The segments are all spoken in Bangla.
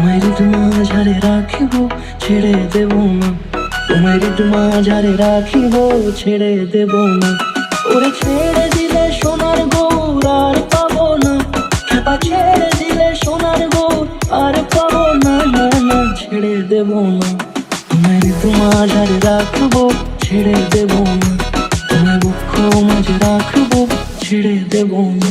তোমায় মাঝারে রাখিব, ছেড়ে দেব না। তোমায় মাঝারে রাখিব, ছেড়ে দেব না। ওরে ছেড়ে দিলে সোনার গৌর আর পাবো না, খেপা ছেড়ে দিলে সোনার গৌর আর পাবো না, না না ছেড়ে দেব না। তোমায় মাঝারে রাখবো, ছেড়ে দেব না। তোমায় বক্ষ মাঝে রাখবো, ছেড়ে দেব না।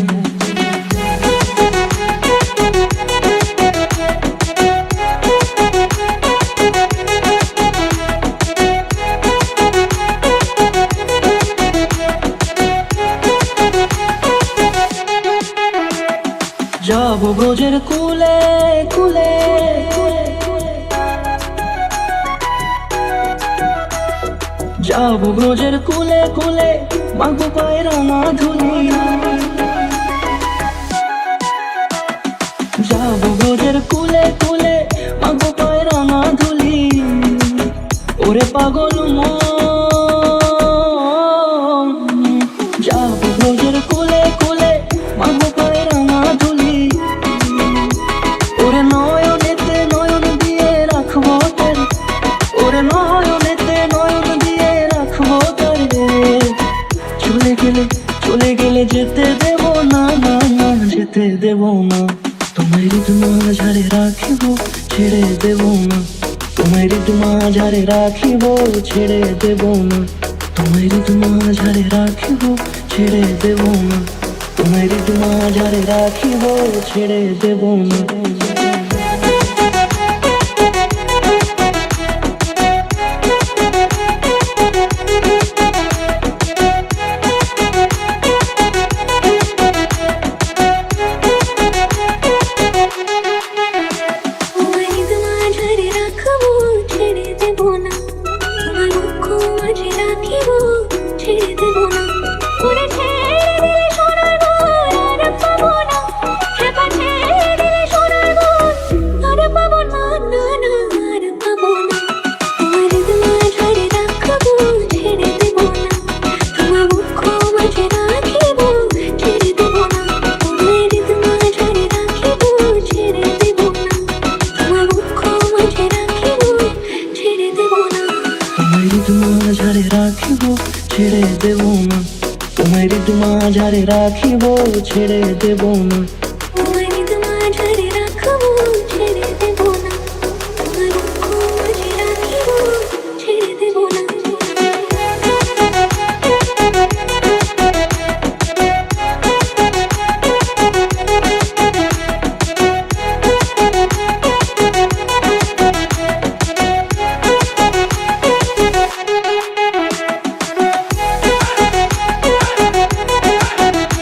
যাবো ব্রজের কুলে কুলে, যাবো ব্রজের কুলে কুলে, মাগো পায়ে রাঙা ধুলি। যাবো ব্রজের কুলে কুলে, মাগো পায়ে রাঙা ধুলি। ওরে পাগল মন, যাবো ব্রজের কুলে কুলে, মাগো পায়ে রাঙা ধুলি। ওরে নয়নেতে নয়ন দিয়ে রাখবো তারে, ওরে নয়নেতে নয়ন দিয়ে রাখবো তারে। চলে গেলে চলে গেলে যেতে দেব না, না না যেতে দেব না। তোমায় মাঝারে রাখিব, ছেড়ে দেব না। তোমায় মাঝারে রাখিব, ছেড়ে দেব না। তোমায় মাঝারে রাখিব, ছেড়ে দেব না। তোমায় মাঝারে রাখিব, ছেড়ে দেব না। মাঝারে রাখিব, ছেড়ে দেব না। তোমায় মাঝারে রাখিব, ছেড়ে দেব না।